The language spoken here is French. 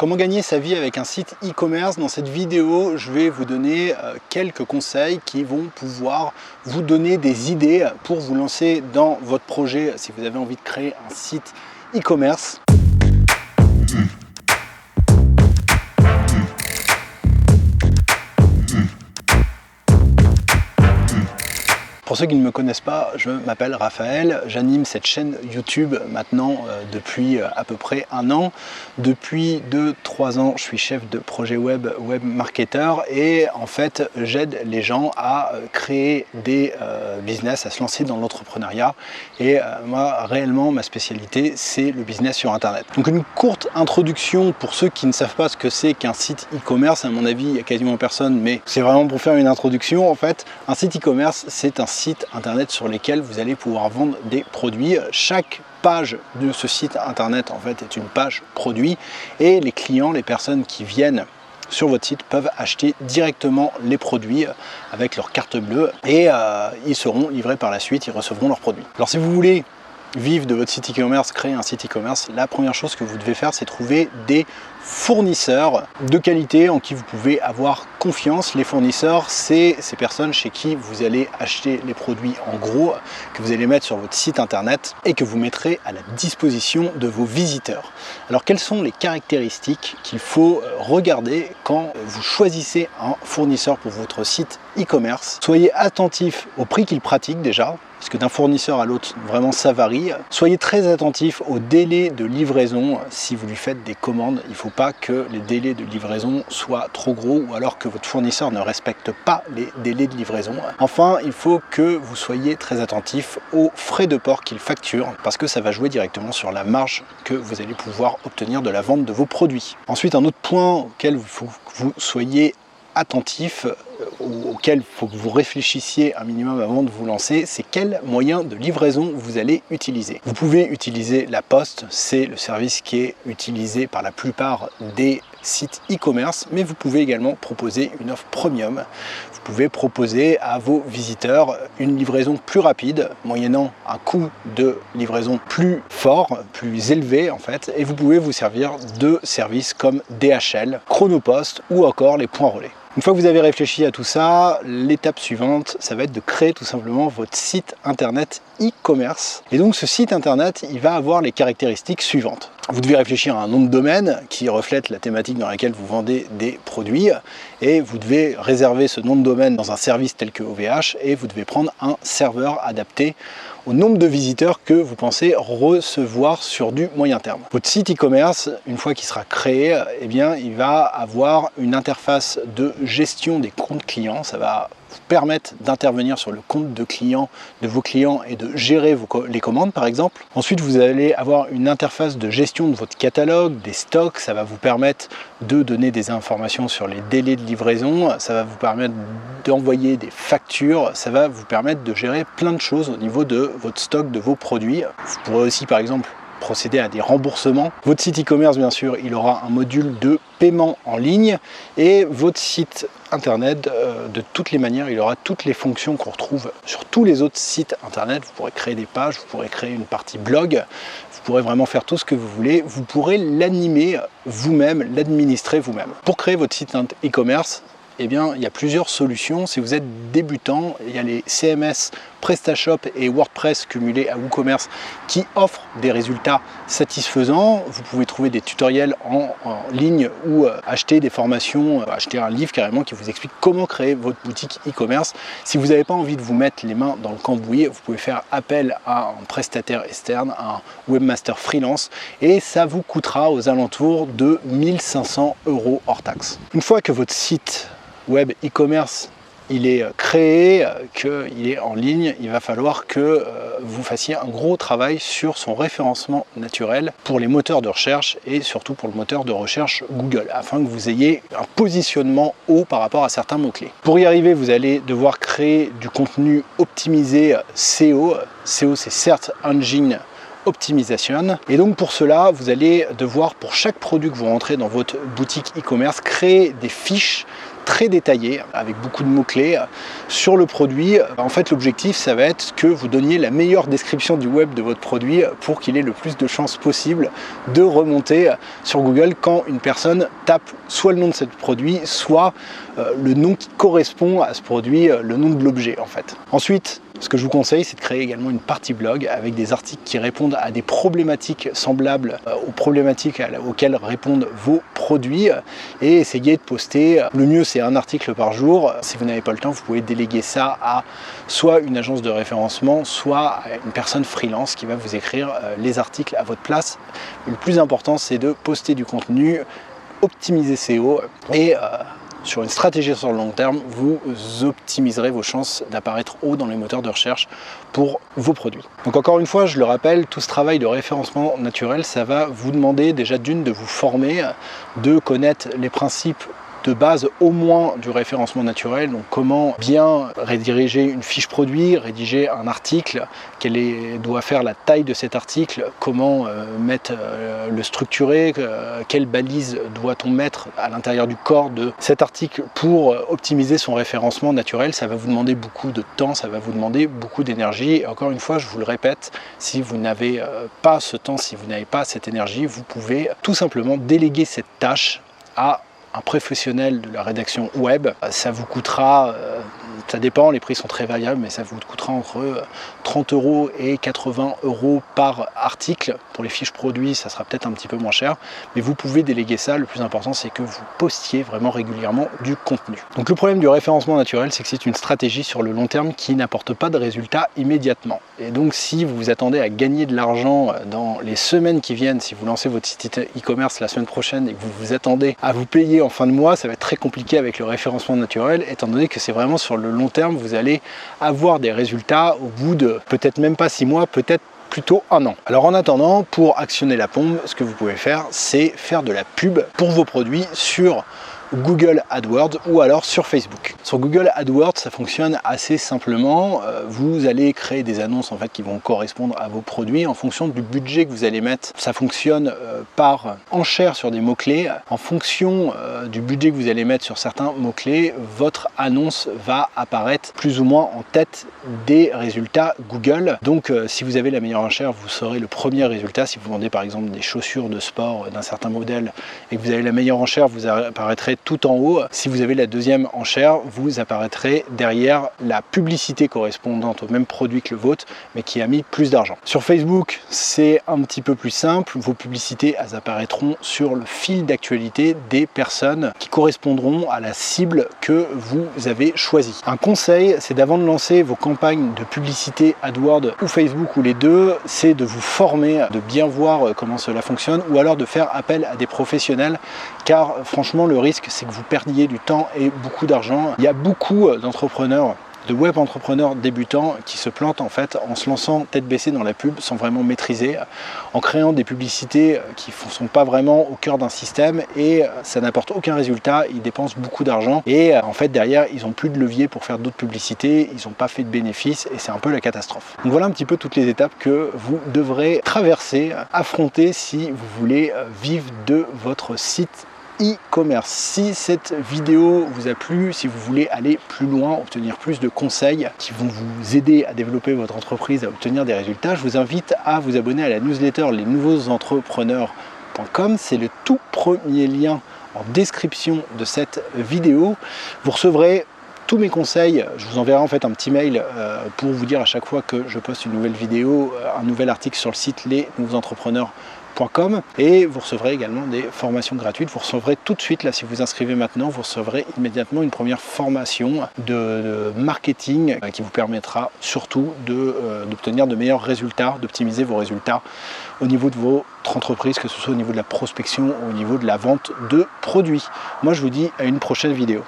Comment gagner sa vie avec un site e-commerce? Dans cette vidéo, je vais vous donner quelques conseils qui vont pouvoir vous donner des idées pour vous lancer dans votre projet si vous avez envie de créer un site e-commerce. Pour ceux qui ne me connaissent pas, je m'appelle Raphaël, j'anime cette chaîne YouTube maintenant depuis à peu près un an. Depuis 2-3 ans, je suis chef de projet web marketeur et en fait j'aide les gens à créer des business, à se lancer dans l'entrepreneuriat. Et moi réellement ma spécialité c'est le business sur internet. Donc une courte introduction pour ceux qui ne savent pas ce que c'est qu'un site e-commerce. À mon avis il n'y a quasiment personne, mais c'est vraiment pour faire une introduction. En fait un site e-commerce c'est un site internet sur lesquels vous allez pouvoir vendre des produits. Chaque page de ce site internet en fait est une page produit et les clients, les personnes qui viennent sur votre site peuvent acheter directement les produits avec leur carte bleue et ils seront livrés par la suite, ils recevront leurs produits. Alors si vous voulez vivre de votre site e-commerce, créer un site e-commerce, la première chose que vous devez faire c'est trouver des fournisseurs de qualité en qui vous pouvez avoir confiance. Les fournisseurs, c'est ces personnes chez qui vous allez acheter les produits en gros, que vous allez mettre sur votre site internet et que vous mettrez à la disposition de vos visiteurs. Alors quelles sont les caractéristiques qu'il faut regarder quand vous choisissez un fournisseur pour votre site e-commerce? Soyez attentif au prix qu'il pratique déjà, parce que d'un fournisseur à l'autre, vraiment ça varie. Soyez très attentif au délai de livraison. Si vous lui faites des commandes, il ne faut pas que les délais de livraison soient trop gros ou alors que votre fournisseur ne respecte pas les délais de livraison. Enfin, il faut que vous soyez très attentif aux frais de port qu'il facture parce que ça va jouer directement sur la marge que vous allez pouvoir obtenir de la vente de vos produits. Ensuite, un autre point auquel il faut que vous soyez attentif, auquel il faut que vous réfléchissiez un minimum avant de vous lancer, c'est quel moyen de livraison vous allez utiliser. Vous pouvez utiliser la poste, c'est le service qui est utilisé par la plupart des sites e-commerce, mais vous pouvez également proposer une offre premium. Vous pouvez proposer à vos visiteurs une livraison plus rapide, moyennant un coût de livraison plus fort, plus élevé en fait, et vous pouvez vous servir de services comme DHL, Chronopost ou encore les points relais. Une fois que vous avez réfléchi à tout ça, l'étape suivante, ça va être de créer tout simplement votre site internet e-commerce. Et donc ce site internet, il va avoir les caractéristiques suivantes. Vous devez réfléchir à un nom de domaine qui reflète la thématique dans laquelle vous vendez des produits et vous devez réserver ce nom de domaine dans un service tel que OVH et vous devez prendre un serveur adapté au nombre de visiteurs que vous pensez recevoir sur du moyen terme. Votre site e-commerce, une fois qu'il sera créé, eh bien, il va avoir une interface de gestion des comptes clients. Ça va vous permettre d'intervenir sur le compte de vos clients et de gérer les commandes par exemple. Ensuite, vous allez avoir une interface de gestion de votre catalogue, des stocks. Ça va vous permettre de donner des informations sur les délais de livraison. Ça va vous permettre d'envoyer des factures. Ça va vous permettre de gérer plein de choses au niveau de votre stock, de vos produits. Vous pourrez aussi par exemple procéder à des remboursements. Votre site e-commerce, bien sûr, il aura un module de paiement en ligne et votre site internet, de toutes les manières, il aura toutes les fonctions qu'on retrouve sur tous les autres sites internet. Vous pourrez créer des pages, vous pourrez créer une partie blog, vous pourrez vraiment faire tout ce que vous voulez. Vous pourrez l'animer vous-même, l'administrer vous-même. Pour créer votre site e-commerce, eh bien, il y a plusieurs solutions. Si vous êtes débutant, il y a les CMS PrestaShop et WordPress cumulés à WooCommerce qui offrent des résultats satisfaisants. Vous pouvez trouver des tutoriels en ligne ou acheter des formations, acheter un livre carrément qui vous explique comment créer votre boutique e-commerce. Si vous n'avez pas envie de vous mettre les mains dans le cambouis, vous pouvez faire appel à un prestataire externe, un webmaster freelance et ça vous coûtera aux alentours de 1 500 € hors taxe. Une fois que votre site web e-commerce il est créé, qu'il est en ligne, il va falloir que vous fassiez un gros travail sur son référencement naturel pour les moteurs de recherche et surtout pour le moteur de recherche Google, afin que vous ayez un positionnement haut par rapport à certains mots-clés. Pour y arriver, vous allez devoir créer du contenu optimisé SEO. SEO, c'est Search Engine Optimization. Et donc pour cela, vous allez devoir, pour chaque produit que vous rentrez dans votre boutique e-commerce, créer des fiches très détaillé avec beaucoup de mots-clés sur le produit. En fait, l'objectif, ça va être que vous donniez la meilleure description du web de votre produit pour qu'il ait le plus de chances possible de remonter sur Google quand une personne tape soit le nom de ce produit, soit le nom qui correspond à ce produit, le nom de l'objet en fait. Ensuite, ce que je vous conseille, c'est de créer également une partie blog avec des articles qui répondent à des problématiques semblables aux problématiques auxquelles répondent vos produits et essayez de poster. Le mieux, c'est un article par jour. Si vous n'avez pas le temps, vous pouvez déléguer ça à soit une agence de référencement, soit à une personne freelance qui va vous écrire les articles à votre place. Le plus important, c'est de poster du contenu, optimiser SEO et sur une stratégie sur le long terme, vous optimiserez vos chances d'apparaître haut dans les moteurs de recherche pour vos produits. Donc encore une fois, je le rappelle, tout ce travail de référencement naturel, ça va vous demander déjà d'une de vous former, de connaître les principes de base au moins du référencement naturel, donc comment bien rédiger une fiche produit, rédiger un article, doit faire la taille de cet article, comment le structurer, quelle balise doit-on mettre à l'intérieur du corps de cet article pour optimiser son référencement naturel. Ça va vous demander beaucoup de temps, ça va vous demander beaucoup d'énergie. Et encore une fois, je vous le répète, si vous n'avez pas ce temps, si vous n'avez pas cette énergie, vous pouvez tout simplement déléguer cette tâche à un professionnel de la rédaction web. Ça vous coûtera, ça dépend, les prix sont très variables, mais ça vous coûtera entre 30 € et 80 € par article. Pour les fiches produits, ça sera peut-être un petit peu moins cher, mais vous pouvez déléguer ça. Le plus important, c'est que vous postiez vraiment régulièrement du contenu. Donc le problème du référencement naturel, c'est que c'est une stratégie sur le long terme qui n'apporte pas de résultats immédiatement. Et donc si vous vous attendez à gagner de l'argent dans les semaines qui viennent, si vous lancez votre site e-commerce la semaine prochaine et que vous vous attendez à vous payer en fin de mois, ça va être très compliqué avec le référencement naturel, étant donné que c'est vraiment sur le long terme, vous allez avoir des résultats au bout de peut-être même pas 6 mois, peut-être plutôt 1 an. Alors en attendant, pour actionner la pompe, ce que vous pouvez faire, c'est faire de la pub pour vos produits sur Google AdWords ou alors sur Facebook. Sur Google AdWords, ça fonctionne assez simplement. Vous allez créer des annonces en fait qui vont correspondre à vos produits en fonction du budget que vous allez mettre. Ça fonctionne par enchère sur des mots-clés. En fonction du budget que vous allez mettre sur certains mots-clés, votre annonce va apparaître plus ou moins en tête des résultats Google. Donc si vous avez la meilleure enchère, vous serez le premier résultat. Si vous vendez par exemple des chaussures de sport d'un certain modèle et que vous avez la meilleure enchère, vous apparaîtrez tout en haut. Si vous avez la deuxième enchère, vous apparaîtrez derrière la publicité correspondante au même produit que le vôtre, mais qui a mis plus d'argent. Sur Facebook, c'est un petit peu plus simple. Vos publicités, elles apparaîtront sur le fil d'actualité des personnes qui correspondront à la cible que vous avez choisie. Un conseil, c'est d'avant de lancer vos campagnes de publicité AdWords ou Facebook ou les deux, c'est de vous former, de bien voir comment cela fonctionne ou alors de faire appel à des professionnels, car franchement le risque c'est que vous perdiez du temps et beaucoup d'argent. Il y a beaucoup d'entrepreneurs, de web entrepreneurs débutants qui se plantent en fait en se lançant tête baissée dans la pub sans vraiment maîtriser, en créant des publicités qui ne sont pas vraiment au cœur d'un système et ça n'apporte aucun résultat. Ils dépensent beaucoup d'argent et en fait derrière ils n'ont plus de levier pour faire d'autres publicités, ils n'ont pas fait de bénéfices et c'est un peu la catastrophe. Donc voilà un petit peu toutes les étapes que vous devrez traverser, affronter si vous voulez vivre de votre site e-commerce. Si cette vidéo vous a plu, si vous voulez aller plus loin, obtenir plus de conseils qui vont vous aider à développer votre entreprise, à obtenir des résultats, je vous invite à vous abonner à la newsletter lesnouveauxentrepreneurs.com. C'est le tout premier lien en description de cette vidéo. Vous recevrez tous mes conseils, je vous enverrai en fait un petit mail pour vous dire à chaque fois que je poste une nouvelle vidéo, un nouvel article sur le site lesnouveauxentrepreneurs.com. Et vous recevrez également des formations gratuites. Vous recevrez tout de suite, là si vous vous inscrivez maintenant, vous recevrez immédiatement une première formation de marketing qui vous permettra surtout d'obtenir de meilleurs résultats, d'optimiser vos résultats au niveau de votre entreprise, que ce soit au niveau de la prospection ou au niveau de la vente de produits. Moi je vous dis à une prochaine vidéo.